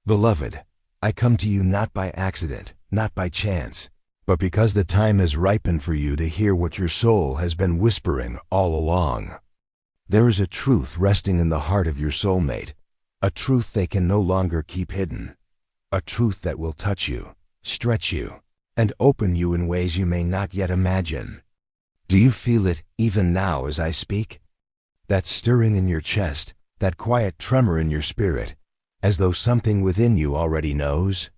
Beloved, I come to you not by accident, not by chance, but because the time has ripened for you to hear what your soul has been whispering all along. There is a truth resting in the heart of your soulmate, a truth they can no longer keep hidden, a truth that will touch you, stretch you, and open you in ways you may not yet imagine. Do you feel it even now as I speak? That stirring in your chest, that quiet tremor in your spirit, as though something within you already knows?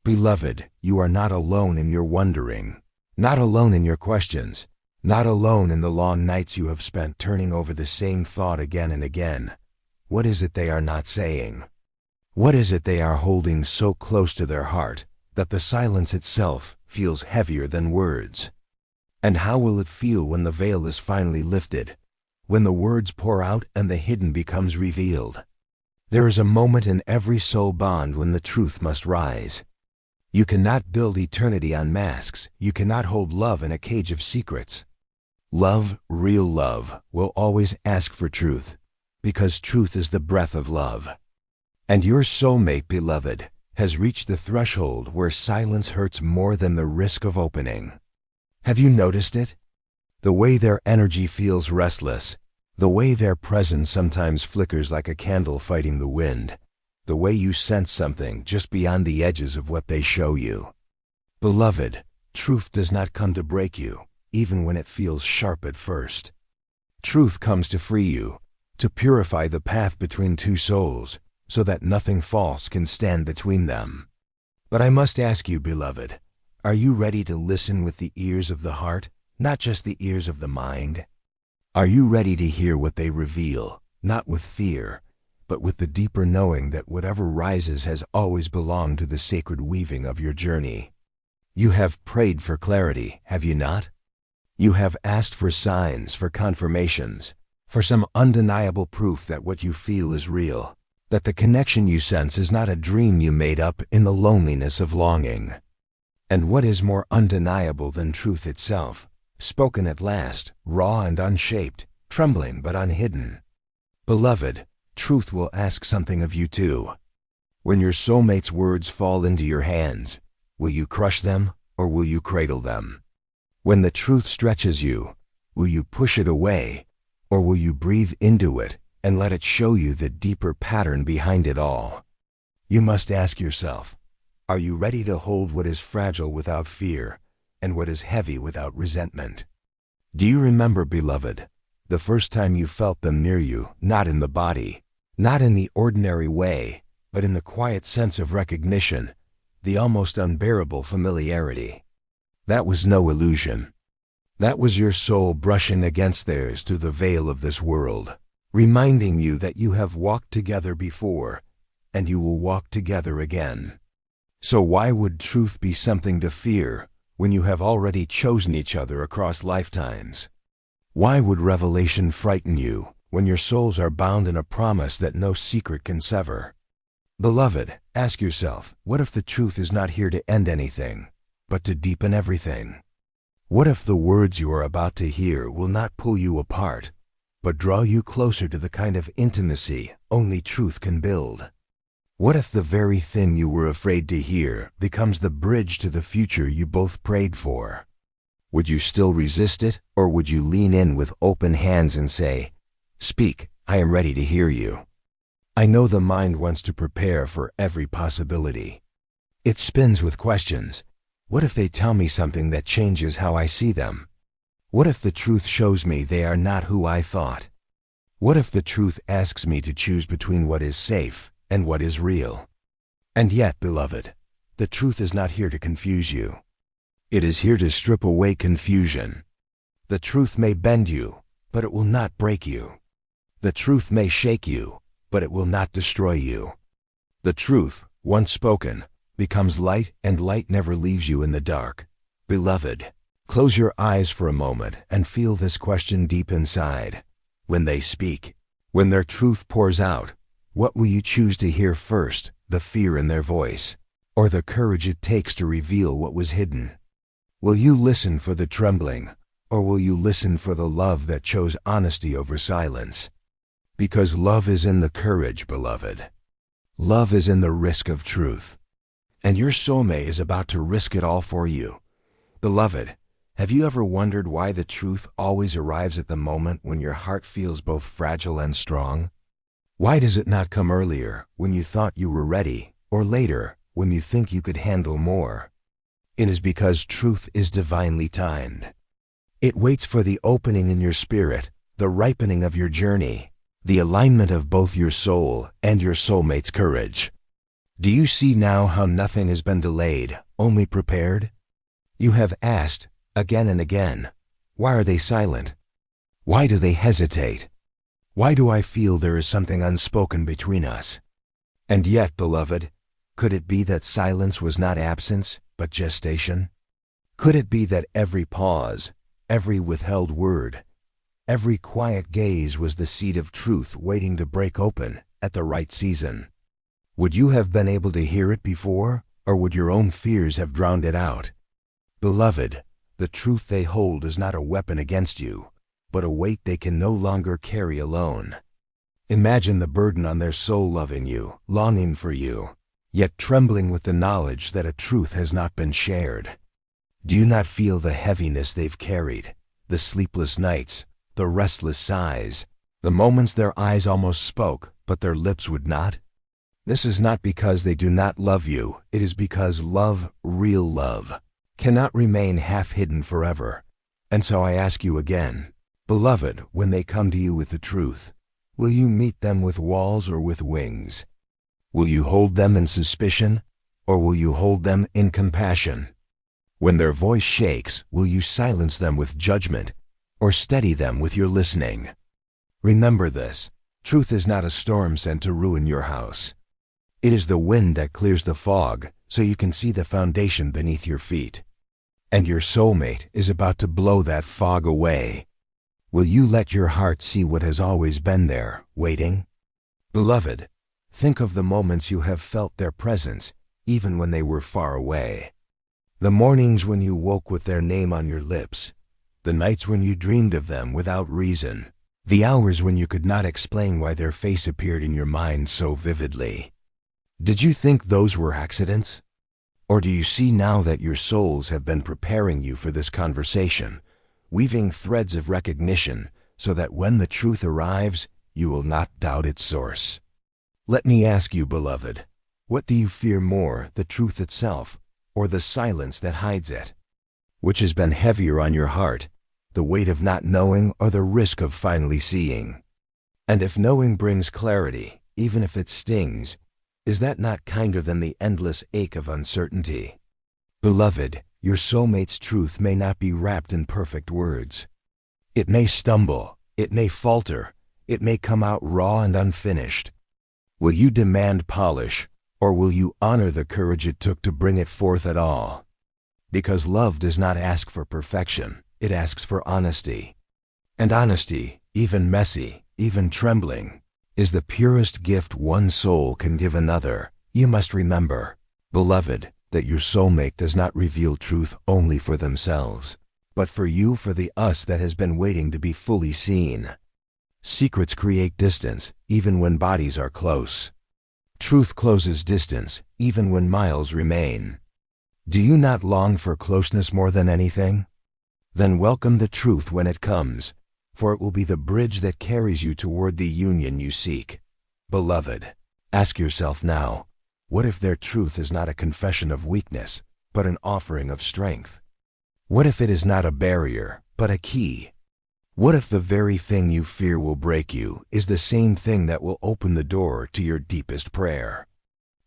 Beloved, you are not alone in your wondering, not alone in your questions, not alone in the long nights you have spent turning over the same thought again and again. What is it they are not saying? What is it they are holding so close to their heart that the silence itself feels heavier than words? And how will it feel when the veil is finally lifted, when the words pour out and the hidden becomes revealed? There is a moment in every soul bond when the truth must rise. You cannot build eternity on masks. You cannot hold love in a cage of secrets. Love, real love, will always ask for truth, because truth is the breath of love. And your soulmate, beloved, has reached the threshold where silence hurts more than the risk of opening. Have you noticed it? The way their energy feels restless, the way their presence sometimes flickers like a candle fighting the wind, the way you sense something just beyond the edges of what they show you. Beloved, truth does not come to break you, even when it feels sharp at first. Truth comes to free you, to purify the path between two souls, so that nothing false can stand between them. But I must ask you, beloved, are you ready to listen with the ears of the heart, not just the ears of the mind? Are you ready to hear what they reveal, not with fear, but with the deeper knowing that whatever rises has always belonged to the sacred weaving of your journey? You have prayed for clarity, have you not? You have asked for signs, for confirmations, for some undeniable proof that what you feel is real, that the connection you sense is not a dream you made up in the loneliness of longing. And what is more undeniable than truth itself, spoken at last, raw and unshaped, trembling but unhidden? Beloved, truth will ask something of you too. When your soulmate's words fall into your hands, will you crush them or will you cradle them? When the truth stretches you, will you push it away or will you breathe into it and let it show you the deeper pattern behind it all? You must ask yourself, are you ready to hold what is fragile without fear and what is heavy without resentment? Do you remember, beloved, the first time you felt them near you, not in the body, not in the ordinary way, but in the quiet sense of recognition, the almost unbearable familiarity? That was no illusion. That was your soul brushing against theirs through the veil of this world, reminding you that you have walked together before, and you will walk together again. So why would truth be something to fear when you have already chosen each other across lifetimes? Why would revelation frighten you when your souls are bound in a promise that no secret can sever? Beloved, ask yourself, what if the truth is not here to end anything, but to deepen everything? What if the words you are about to hear will not pull you apart, but draw you closer to the kind of intimacy only truth can build? What if the very thing you were afraid to hear becomes the bridge to the future you both prayed for? Would you still resist it, or would you lean in with open hands and say, "Speak, I am ready to hear you"? I know the mind wants to prepare for every possibility. It spins with questions. What if they tell me something that changes how I see them? What if the truth shows me they are not who I thought? What if the truth asks me to choose between what is safe and what is real? And yet, beloved, the truth is not here to confuse you. It is here to strip away confusion. The truth may bend you, but it will not break you. The truth may shake you, but it will not destroy you. The truth, once spoken, becomes light, and light never leaves you in the dark. Beloved, close your eyes for a moment and feel this question deep inside. When they speak, when their truth pours out, what will you choose to hear first, the fear in their voice, or the courage it takes to reveal what was hidden? Will you listen for the trembling, or will you listen for the love that chose honesty over silence? Because love is in the courage, beloved. Love is in the risk of truth. And your soulmate is about to risk it all for you. Beloved, have you ever wondered why the truth always arrives at the moment when your heart feels both fragile and strong? Why does it not come earlier, when you thought you were ready, or later, when you think you could handle more? It is because truth is divinely timed. It waits for the opening in your spirit, the ripening of your journey, the alignment of both your soul and your soulmate's courage. Do you see now how nothing has been delayed, only prepared? You have asked, again and again, why are they silent? Why do they hesitate? Why do I feel there is something unspoken between us? And yet, beloved, could it be that silence was not absence, but gestation? Could it be that every pause, every withheld word, every quiet gaze was the seed of truth waiting to break open at the right season? Would you have been able to hear it before, or would your own fears have drowned it out? Beloved, the truth they hold is not a weapon against you, but a weight they can no longer carry alone. Imagine the burden on their soul loving you, longing for you, yet trembling with the knowledge that a truth has not been shared. Do you not feel the heaviness they've carried, the sleepless nights, the restless sighs, the moments their eyes almost spoke, but their lips would not? This is not because they do not love you, it is because love, real love, cannot remain half-hidden forever. And so I ask you again, beloved, when they come to you with the truth, will you meet them with walls or with wings? Will you hold them in suspicion, or will you hold them in compassion? When their voice shakes, will you silence them with judgment, or steady them with your listening? Remember this, truth is not a storm sent to ruin your house. It is the wind that clears the fog, so you can see the foundation beneath your feet. And your soulmate is about to blow that fog away. Will you let your heart see what has always been there, waiting? Beloved, think of the moments you have felt their presence, even when they were far away. The mornings when you woke with their name on your lips, the nights when you dreamed of them without reason, the hours when you could not explain why their face appeared in your mind so vividly. Did you think those were accidents? Or do you see now that your souls have been preparing you for this conversation, weaving threads of recognition so that when the truth arrives, you will not doubt its source? Let me ask you, beloved, what do you fear more, the truth itself, or the silence that hides it? Which has been heavier on your heart, the weight of not knowing or the risk of finally seeing? And if knowing brings clarity, even if it stings, is that not kinder than the endless ache of uncertainty? Beloved, your soulmate's truth may not be wrapped in perfect words. It may stumble, it may falter, it may come out raw and unfinished. Will you demand polish, or will you honor the courage it took to bring it forth at all? Because love does not ask for perfection, it asks for honesty. And honesty, even messy, even trembling, is the purest gift one soul can give another. You must remember, beloved, that your soulmate does not reveal truth only for themselves, but for you, for the us that has been waiting to be fully seen. Secrets create distance, even when bodies are close. Truth closes distance, even when miles remain. Do you not long for closeness more than anything? Then welcome the truth when it comes, for it will be the bridge that carries you toward the union you seek. Beloved, ask yourself now, what if their truth is not a confession of weakness, but an offering of strength? What if it is not a barrier, but a key? What if the very thing you fear will break you is the same thing that will open the door to your deepest prayer?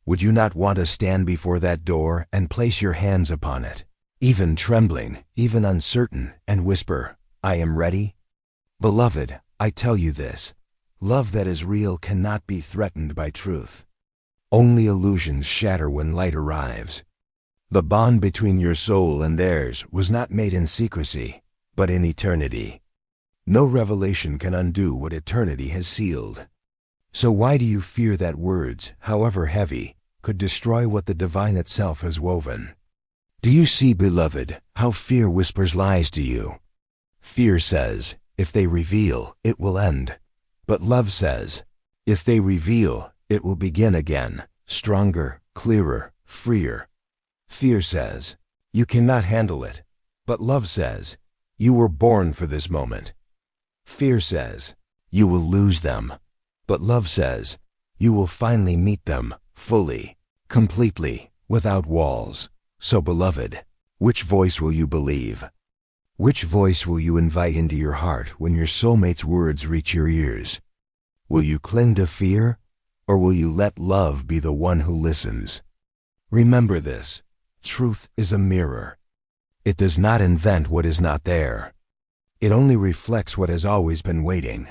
Would you not want to stand before that door and place your hands upon it, even trembling, even uncertain, and whisper, "I am ready"? Beloved, I tell you this, love that is real cannot be threatened by truth. Only illusions shatter when light arrives. The bond between your soul and theirs was not made in secrecy, but in eternity. No revelation can undo what eternity has sealed. So why do you fear that words, however heavy, could destroy what the divine itself has woven? Do you see, beloved, how fear whispers lies to you? Fear says, if they reveal, it will end. But love says, if they reveal, It will begin again, stronger, clearer, freer. Fear says, you cannot handle it. But love says, you were born for this moment. Fear says, you will lose them. But love says, you will finally meet them, fully, completely, without walls. So beloved, which voice will you believe? Which voice will you invite into your heart when your soulmate's words reach your ears? Will you cling to fear, or will you let love be the one who listens? Remember this, truth is a mirror. It does not invent what is not there. It only reflects what has always been waiting.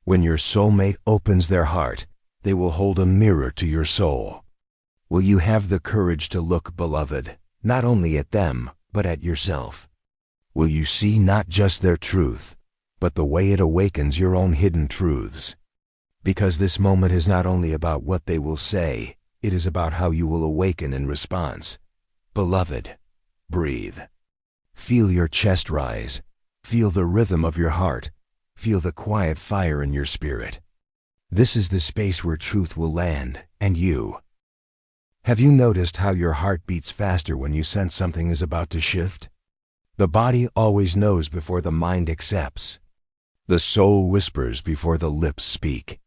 When your soulmate opens their heart, they will hold a mirror to your soul. Will you have the courage to look, beloved, not only at them, but at yourself? Will you see not just their truth, but the way it awakens your own hidden truths? Because this moment is not only about what they will say, it is about how you will awaken in response. Beloved, breathe. Feel your chest rise. Feel the rhythm of your heart. Feel the quiet fire in your spirit. This is the space where truth will land, and you. Have you noticed how your heart beats faster when you sense something is about to shift? The body always knows before the mind accepts. The soul whispers before the lips speak.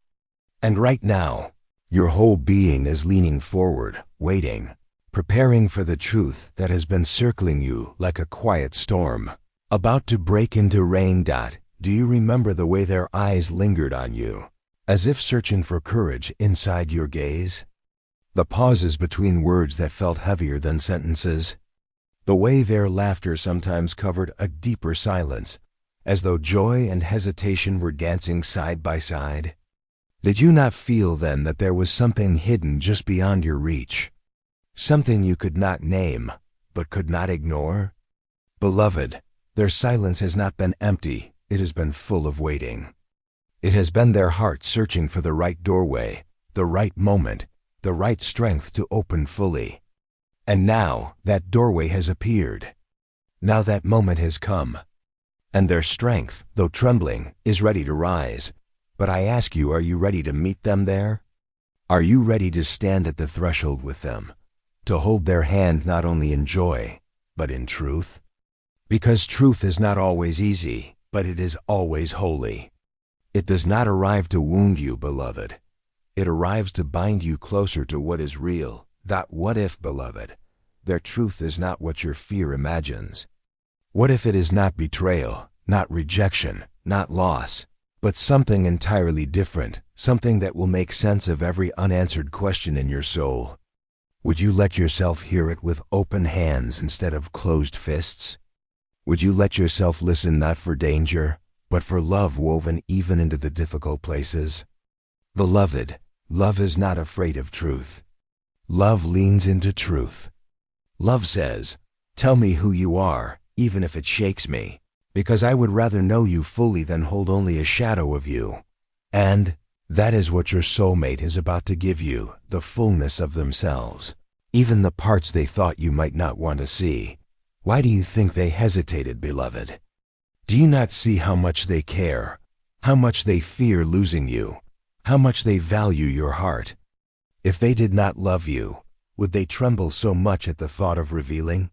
And right now, your whole being is leaning forward, waiting, preparing for the truth that has been circling you like a quiet storm, about to break into rain. Do you remember the way their eyes lingered on you, as if searching for courage inside your gaze? The pauses between words that felt heavier than sentences. The way their laughter sometimes covered a deeper silence, as though joy and hesitation were dancing side by side. Did you not feel then that there was something hidden just beyond your reach? Something you could not name, but could not ignore? Beloved, their silence has not been empty, it has been full of waiting. It has been their heart searching for the right doorway, the right moment, the right strength to open fully. And now that doorway has appeared. Now that moment has come. And their strength, though trembling, is ready to rise. But I ask you, are you ready to meet them there? Are you ready to stand at the threshold with them, to hold their hand not only in joy, but in truth? Because truth is not always easy, but it is always holy. It does not arrive to wound you, beloved. It arrives to bind you closer to what is real. That what if, beloved, their truth is not what your fear imagines? What if it is not betrayal, not rejection, not loss, but something entirely different, something that will make sense of every unanswered question in your soul? Would you let yourself hear it with open hands instead of closed fists? Would you let yourself listen not for danger, but for love woven even into the difficult places? Beloved, love is not afraid of truth. Love leans into truth. Love says, tell me who you are, even if it shakes me, because I would rather know you fully than hold only a shadow of you. And that is what your soulmate is about to give you, the fullness of themselves, even the parts they thought you might not want to see. Why do you think they hesitated, beloved? Do you not see how much they care, how much they fear losing you, how much they value your heart? If they did not love you, would they tremble so much at the thought of revealing?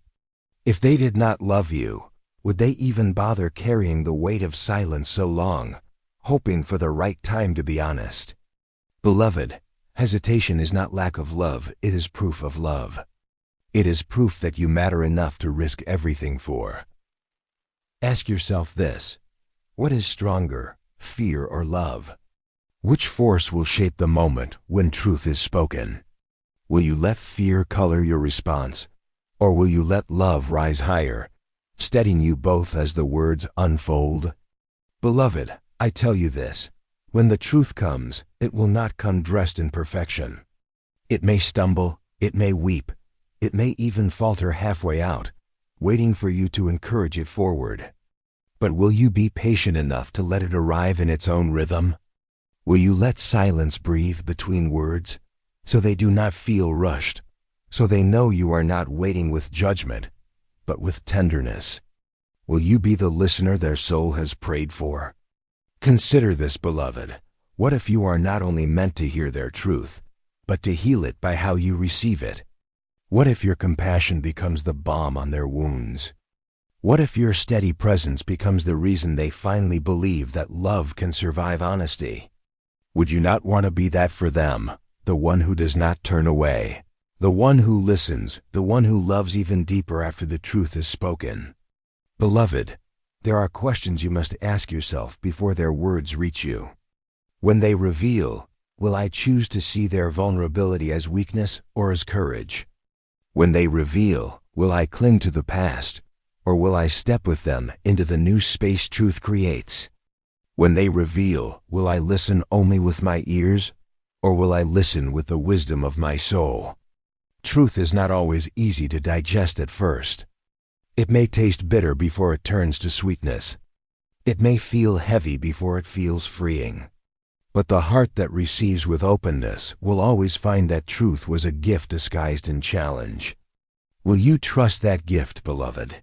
If they did not love you, would they even bother carrying the weight of silence so long, hoping for the right time to be honest? Beloved, hesitation is not lack of love, it is proof of love. It is proof that you matter enough to risk everything for. Ask yourself this: what is stronger, fear or love? Which force will shape the moment when truth is spoken? Will you let fear color your response, or will you let love rise higher, steadying you both as the words unfold? Beloved, I tell you this: when the truth comes, it will not come dressed in perfection. It may stumble, it may weep, it may even falter halfway out, waiting for you to encourage it forward. But will you be patient enough to let it arrive in its own rhythm? Will you let silence breathe between words, so they do not feel rushed, so they know you are not waiting with judgment, but with tenderness? Will you be the listener their soul has prayed for? Consider this, beloved. What if you are not only meant to hear their truth, but to heal it by how you receive it? What if your compassion becomes the balm on their wounds? What if your steady presence becomes the reason they finally believe that love can survive honesty? Would you not want to be that for them, the one who does not turn away, the one who listens, the one who loves even deeper after the truth is spoken? Beloved, there are questions you must ask yourself before their words reach you. When they reveal, will I choose to see their vulnerability as weakness or as courage? When they reveal, will I cling to the past, or will I step with them into the new space truth creates? When they reveal, will I listen only with my ears, or will I listen with the wisdom of my soul? Truth is not always easy to digest at first. It may taste bitter before it turns to sweetness. It may feel heavy before it feels freeing. But the heart that receives with openness will always find that truth was a gift disguised in challenge. Will you trust that gift, beloved?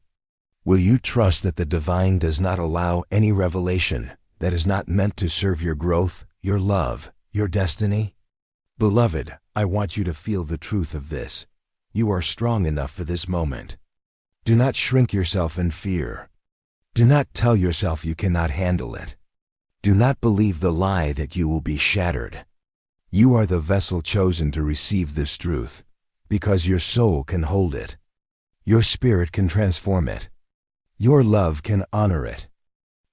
Will you trust that the divine does not allow any revelation that is not meant to serve your growth, your love, your destiny? Beloved, I want you to feel the truth of this. You are strong enough for this moment. Do not shrink yourself in fear. Do not tell yourself you cannot handle it. Do not believe the lie that you will be shattered. You are the vessel chosen to receive this truth, because your soul can hold it. Your spirit can transform it. Your love can honor it.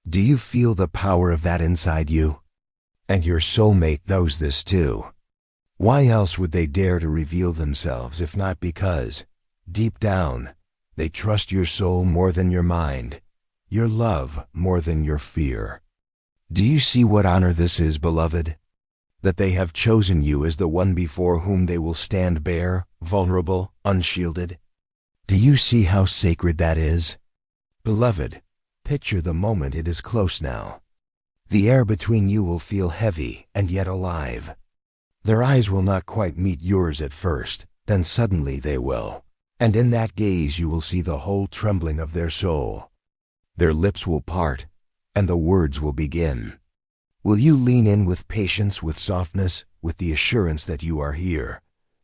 Do you feel the power of that inside you? And your soulmate knows this too. Why else would they dare to reveal themselves if not because, deep down, they trust your soul more than your mind, your love more than your fear? Do you see what honor this is, beloved? That they have chosen you as the one before whom they will stand bare, vulnerable, unshielded? Do you see how sacred that is? Beloved, picture the moment it is close now. The air between you will feel heavy and yet alive. Their eyes will not quite meet yours at first, then suddenly they will. And in that gaze you will see the whole trembling of their soul. Their lips will part, and the words will begin. Will you lean in with patience, with softness, with the assurance that you are here,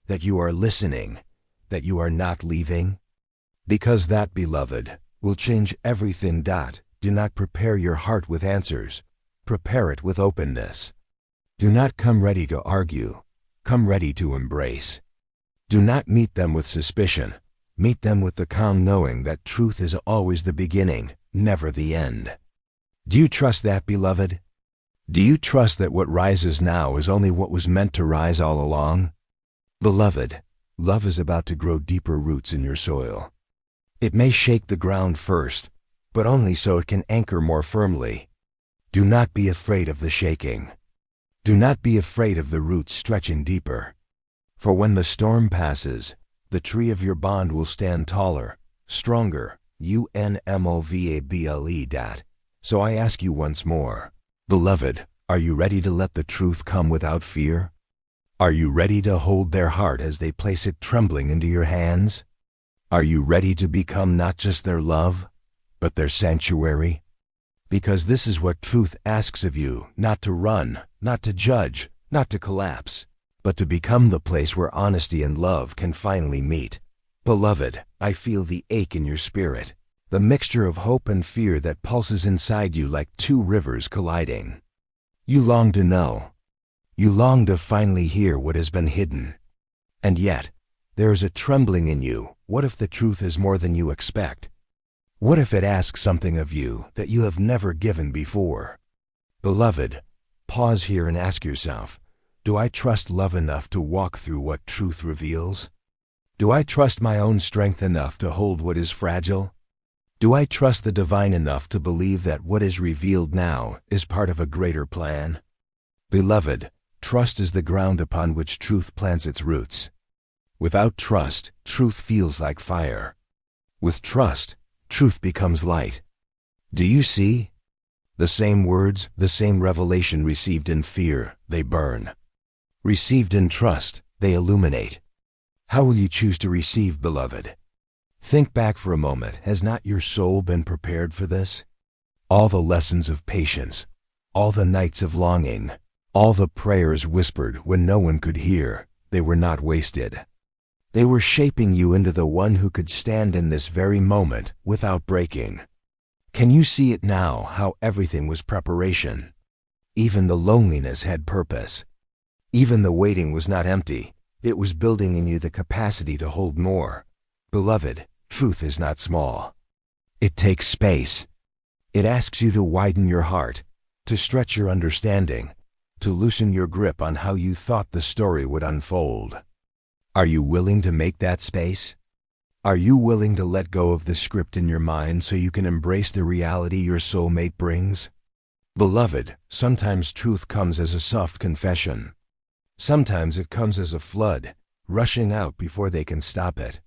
that you are listening, that you are not leaving? Because that, beloved, will change everything. Do not prepare your heart with answers. Prepare it with openness. Do not come ready to argue. Come ready to embrace. Do not meet them with suspicion. Meet them with the calm knowing that truth is always the beginning, never the end. Do you trust that, beloved? Do you trust that what rises now is only what was meant to rise all along? Beloved, love is about to grow deeper roots in your soil. It may shake the ground first, but only so it can anchor more firmly. Do not be afraid of the shaking. Do not be afraid of the roots stretching deeper. For when the storm passes, the tree of your bond will stand taller, stronger, unmovable. So I ask you once more, beloved, are you ready to let the truth come without fear? Are you ready to hold their heart as they place it trembling into your hands? Are you ready to become not just their love, but their sanctuary? Because this is what truth asks of you, not to run, not to judge, not to collapse, but to become the place where honesty and love can finally meet. Beloved, I feel the ache in your spirit, the mixture of hope and fear that pulses inside you like two rivers colliding. You long to know. You long to finally hear what has been hidden. And yet, there is a trembling in you. What if the truth is more than you expect? What if it asks something of you that you have never given before? Beloved, pause here and ask yourself, do I trust love enough to walk through what truth reveals? Do I trust my own strength enough to hold what is fragile? Do I trust the divine enough to believe that what is revealed now is part of a greater plan? Beloved, trust is the ground upon which truth plants its roots. Without trust, truth feels like fire. With trust, truth becomes light. Do you see? The same words, the same revelation received in fear, they burn. Received in trust, they illuminate. How will you choose to receive, beloved? Think back for a moment. Has not your soul been prepared for this? All the lessons of patience, all the nights of longing, All the prayers whispered when no one could hear, they were not wasted. They were shaping you into the one who could stand in this very moment without breaking. Can you see it now, how everything was preparation? Even the loneliness had purpose. Even the waiting was not empty. It was building in you the capacity to hold more. Beloved, truth is not small. It takes space. It asks you to widen your heart, to stretch your understanding, to loosen your grip on how you thought the story would unfold. Are you willing to make that space? Are you willing to let go of the script in your mind so you can embrace the reality your soulmate brings? Beloved, sometimes truth comes as a soft confession. Sometimes it comes as a flood, rushing out before they can stop it.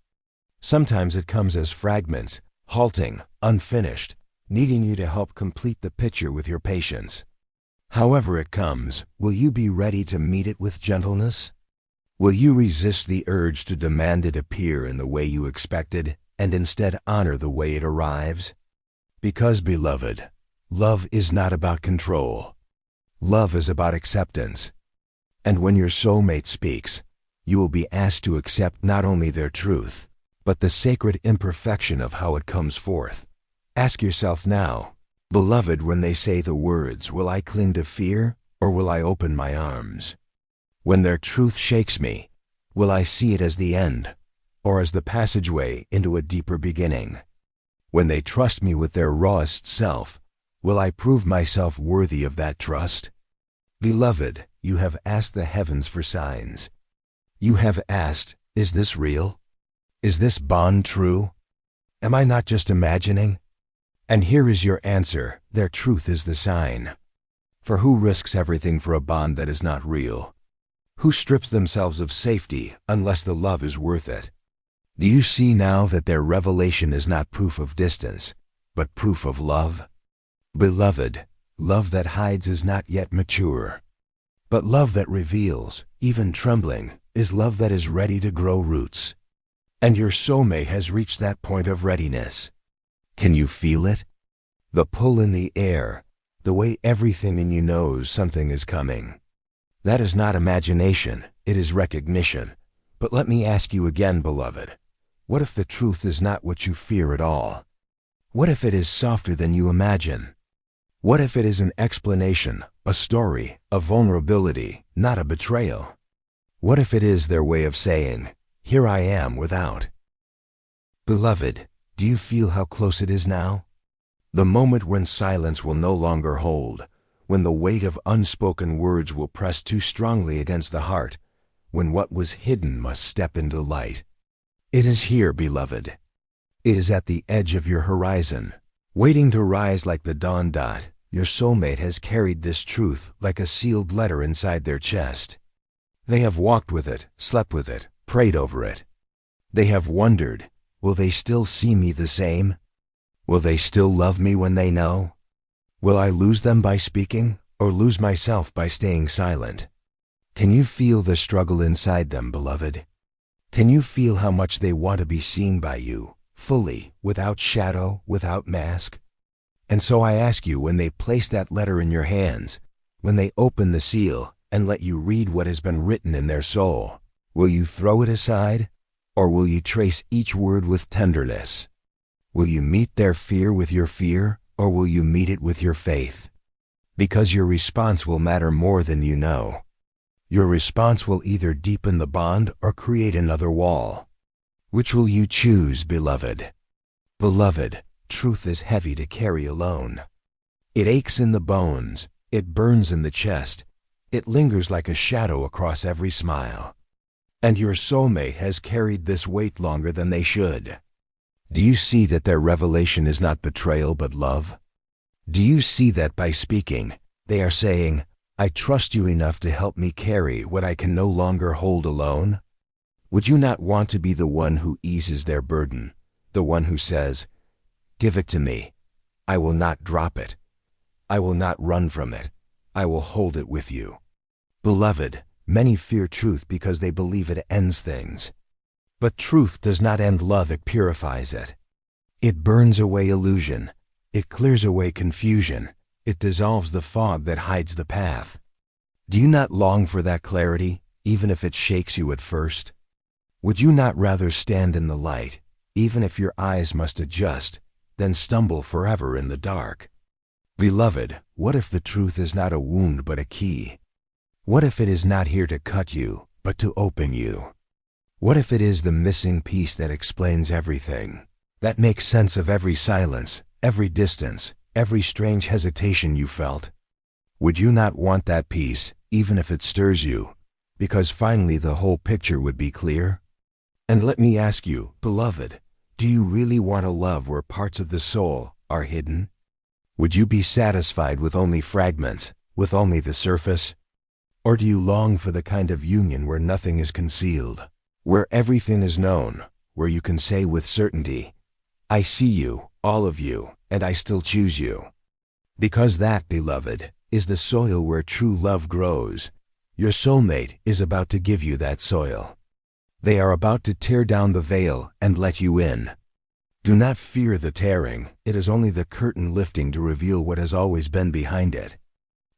Sometimes it comes as fragments, halting, unfinished, needing you to help complete the picture with your patience. However it comes, will you be ready to meet it with gentleness? Will you resist the urge to demand it appear in the way you expected, and instead honor the way it arrives? Because, beloved, love is not about control. Love is about acceptance. And when your soulmate speaks, you will be asked to accept not only their truth, but the sacred imperfection of how it comes forth. Ask yourself now, beloved, when they say the words, will I cling to fear, or will I open my arms? When their truth shakes me, will I see it as the end, or as the passageway into a deeper beginning? When they trust me with their rawest self, will I prove myself worthy of that trust? Beloved, you have asked the heavens for signs. You have asked, is this real? Is this bond true? Am I not just imagining? And here is your answer, their truth is the sign. For who risks everything for a bond that is not real? Who strips themselves of safety unless the love is worth it? Do you see now that their revelation is not proof of distance, but proof of love? Beloved, love that hides is not yet mature. But love that reveals, even trembling, is love that is ready to grow roots. And your soulmate has reached that point of readiness. Can you feel it? The pull in the air, the way everything in you knows something is coming. That is not imagination, it is recognition. But let me ask you again, beloved, what if the truth is not what you fear at all? What if it is softer than you imagine? What if it is an explanation, a story, a vulnerability, not a betrayal? What if it is their way of saying, here I am without? Beloved, do you feel how close it is now? The moment when silence will no longer hold, when the weight of unspoken words will press too strongly against the heart, when what was hidden must step into light. It is here, beloved. It is at the edge of your horizon, waiting to rise like the dawn dot. Your soulmate has carried this truth like a sealed letter inside their chest. They have walked with it, slept with it, prayed over it. They have wondered, will they still see me the same? Will they still love me when they know? Will I lose them by speaking, or lose myself by staying silent? Can you feel the struggle inside them, beloved? Can you feel how much they want to be seen by you, fully, without shadow, without mask? And so I ask you, when they place that letter in your hands, when they open the seal and let you read what has been written in their soul, will you throw it aside, or will you trace each word with tenderness? Will you meet their fear with your fear, or will you meet it with your faith? Because your response will matter more than you know. Your response will either deepen the bond or create another wall. Which will you choose, beloved? Beloved, truth is heavy to carry alone. It aches in the bones, it burns in the chest, it lingers like a shadow across every smile. And your soulmate has carried this weight longer than they should. Do you see that their revelation is not betrayal but love? Do you see that by speaking, they are saying, I trust you enough to help me carry what I can no longer hold alone? Would you not want to be the one who eases their burden, the one who says, give it to me. I will not drop it. I will not run from it. I will hold it with you. Beloved, many fear truth because they believe it ends things. But truth does not end love, it purifies it. It burns away illusion. It clears away confusion. It dissolves the fog that hides the path. Do you not long for that clarity, even if it shakes you at first? Would you not rather stand in the light, even if your eyes must adjust, than stumble forever in the dark? Beloved, what if the truth is not a wound but a key? What if it is not here to cut you, but to open you? What if it is the missing piece that explains everything, that makes sense of every silence, every distance, every strange hesitation you felt? Would you not want that piece, even if it stirs you, because finally the whole picture would be clear? And let me ask you, beloved, do you really want a love where parts of the soul are hidden? Would you be satisfied with only fragments, with only the surface? Or do you long for the kind of union where nothing is concealed, where everything is known, where you can say with certainty, I see you, all of you, and I still choose you? Because that, beloved, is the soil where true love grows. Your soulmate is about to give you that soil. They are about to tear down the veil and let you in. Do not fear the tearing. It is only the curtain lifting to reveal what has always been behind it.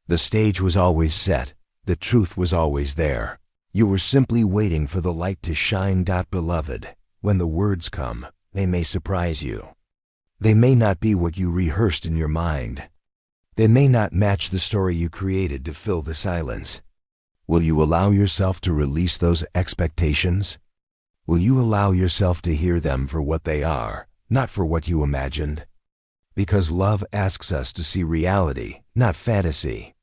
The stage was always set. The truth was always there. You were simply waiting for the light to shine. Beloved, when the words come, they may surprise you. They may not be what you rehearsed in your mind. They may not match the story you created to fill the silence. Will you allow yourself to release those expectations? Will you allow yourself to hear them for what they are, not for what you imagined? Because love asks us to see reality, not fantasy.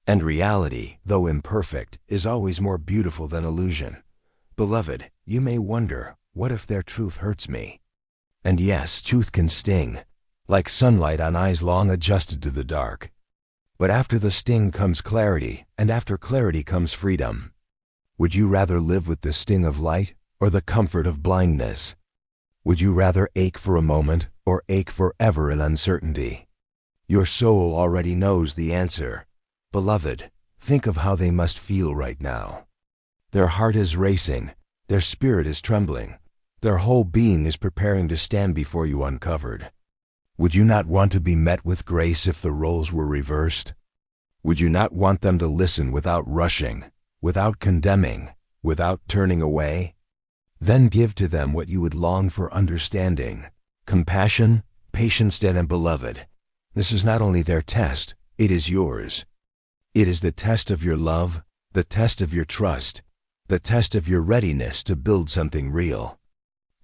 And reality, though imperfect, is always more beautiful than illusion. Beloved, you may wonder, what if their truth hurts me? And yes, truth can sting, like sunlight on eyes long adjusted to the dark. But after the sting comes clarity, and after clarity comes freedom. Would you rather live with the sting of light, or the comfort of blindness? Would you rather ache for a moment, or ache forever in uncertainty? Your soul already knows the answer. Beloved, think of how they must feel right now. Their heart is racing, their spirit is trembling, their whole being is preparing to stand before you uncovered. Would you not want to be met with grace if the roles were reversed? Would you not want them to listen without rushing, without condemning, without turning away? Then give to them what you would long for: understanding, compassion, patience. And beloved, this is not only their test, it is yours. It is the test of your love, the test of your trust, the test of your readiness to build something real.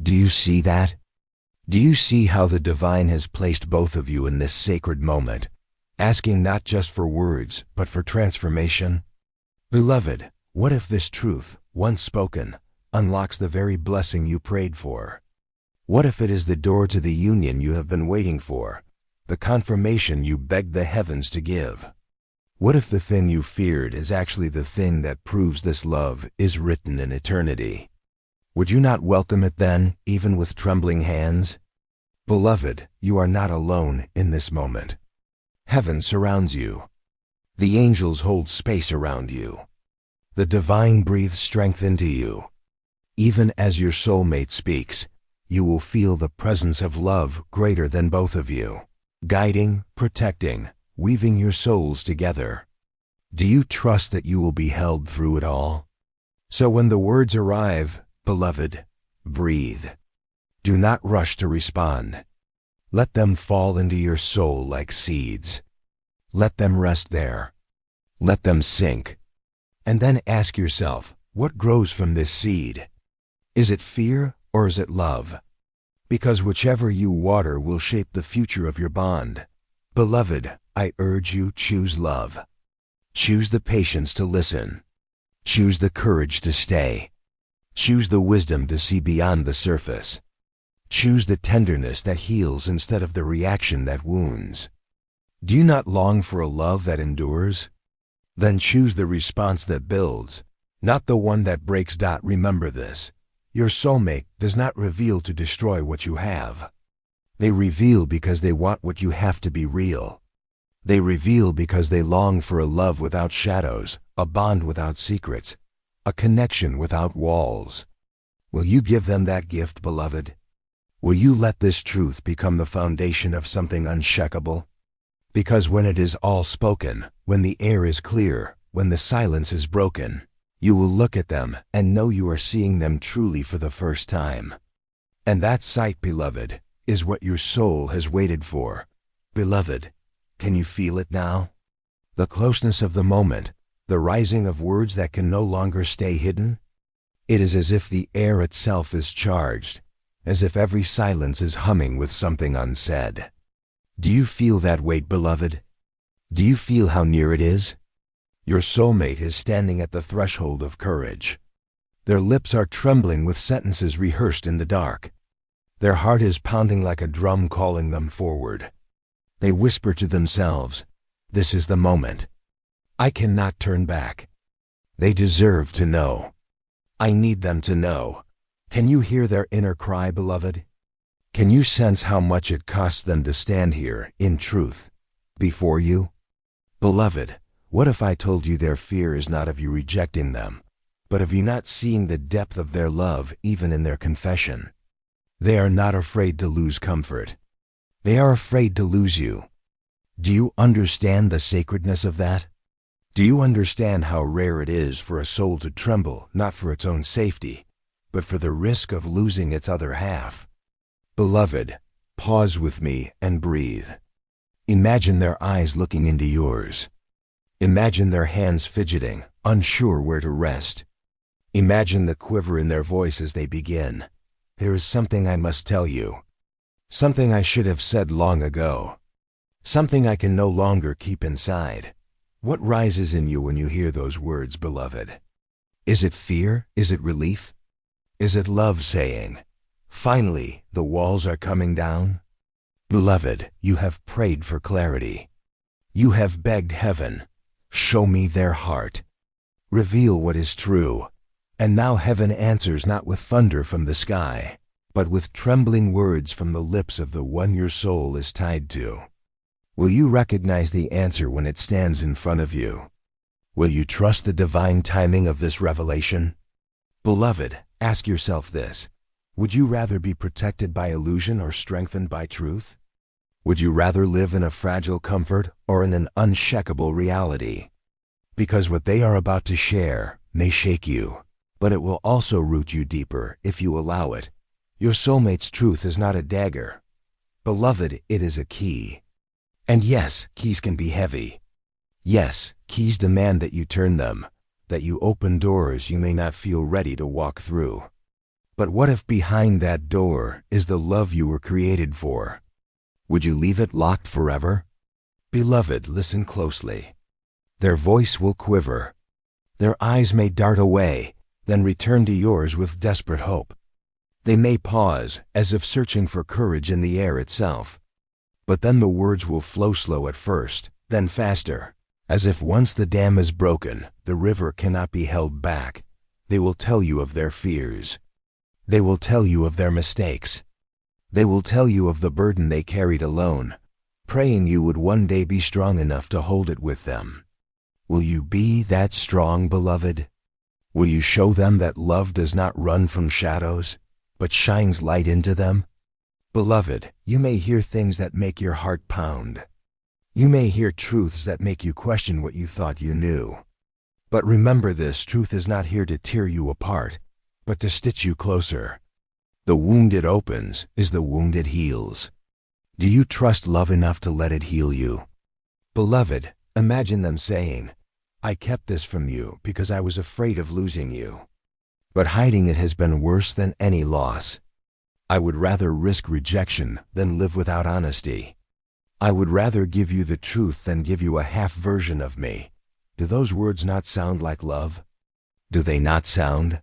Do you see that? Do you see how the divine has placed both of you in this sacred moment, asking not just for words, but for transformation? Beloved, what if this truth, once spoken, unlocks the very blessing you prayed for? What if it is the door to the union you have been waiting for, the confirmation you begged the heavens to give? What if the thing you feared is actually the thing that proves this love is written in eternity? Would you not welcome it then, even with trembling hands? Beloved, you are not alone in this moment. Heaven surrounds you. The angels hold space around you. The divine breathes strength into you. Even as your soulmate speaks, you will feel the presence of love greater than both of you, guiding, protecting, weaving your souls together. Do you trust that you will be held through it all? So when the words arrive, beloved, breathe. Do not rush to respond. Let them fall into your soul like seeds. Let them rest there. Let them sink. And then ask yourself, what grows from this seed? Is it fear or is it love? Because whichever you water will shape the future of your bond. Beloved, I urge you, choose love. Choose the patience to listen. Choose the courage to stay. Choose the wisdom to see beyond the surface. Choose the tenderness that heals instead of the reaction that wounds. Do you not long for a love that endures? Then choose the response that builds, not the one that breaks. Remember this: your soulmate does not reveal to destroy what you have. They reveal because they want what you have to be real. They reveal because they long for a love without shadows, a bond without secrets, a connection without walls. Will you give them that gift, beloved? Will you let this truth become the foundation of something unshakable? Because when it is all spoken, when the air is clear, when the silence is broken, you will look at them and know you are seeing them truly for the first time. And that sight, beloved, is what your soul has waited for. Beloved, can you feel it now? The closeness of the moment, the rising of words that can no longer stay hidden? It is as if the air itself is charged, as if every silence is humming with something unsaid. Do you feel that weight, beloved? Do you feel how near it is? Your soulmate is standing at the threshold of courage. Their lips are trembling with sentences rehearsed in the dark. Their heart is pounding like a drum calling them forward. They whisper to themselves, "This is the moment. I cannot turn back." They deserve to know. I need them to know. Can you hear their inner cry, beloved? Can you sense how much it costs them to stand here, in truth, before you? Beloved, what if I told you their fear is not of you rejecting them, but of you not seeing the depth of their love even in their confession? They are not afraid to lose comfort. They are afraid to lose you. Do you understand the sacredness of that? Do you understand how rare it is for a soul to tremble, not for its own safety, but for the risk of losing its other half? Beloved, pause with me and breathe. Imagine their eyes looking into yours. Imagine their hands fidgeting, unsure where to rest. Imagine the quiver in their voice as they begin. There is something I must tell you. Something I should have said long ago. Something I can no longer keep inside. What rises in you when you hear those words, beloved? Is it fear? Is it relief? Is it love saying, "Finally, the walls are coming down"? Beloved, you have prayed for clarity. You have begged heaven, "Show me their heart. Reveal what is true." And now heaven answers not with thunder from the sky, but with trembling words from the lips of the one your soul is tied to. Will you recognize the answer when it stands in front of you? Will you trust the divine timing of this revelation? Beloved, ask yourself this. Would you rather be protected by illusion or strengthened by truth? Would you rather live in a fragile comfort or in an unshakable reality? Because what they are about to share may shake you, but it will also root you deeper if you allow it. Your soulmate's truth is not a dagger. Beloved, it is a key. And yes, keys can be heavy. Yes, keys demand that you turn them, that you open doors you may not feel ready to walk through. But what if behind that door is the love you were created for? Would you leave it locked forever? Beloved, listen closely. Their voice will quiver. Their eyes may dart away, then return to yours with desperate hope. They may pause, as if searching for courage in the air itself. But then the words will flow slow at first, then faster, as if once the dam is broken, the river cannot be held back. They will tell you of their fears. They will tell you of their mistakes. They will tell you of the burden they carried alone, praying you would one day be strong enough to hold it with them. Will you be that strong, beloved? Will you show them that love does not run from shadows, but shines light into them? Beloved, you may hear things that make your heart pound. You may hear truths that make you question what you thought you knew. But remember this, truth is not here to tear you apart, but to stitch you closer. The wound it opens is the wound it heals. Do you trust love enough to let it heal you? Beloved, imagine them saying, "I kept this from you because I was afraid of losing you. But hiding it has been worse than any loss. I would rather risk rejection than live without honesty. I would rather give you the truth than give you a half version of me." Do those words not sound like love? Do they not sound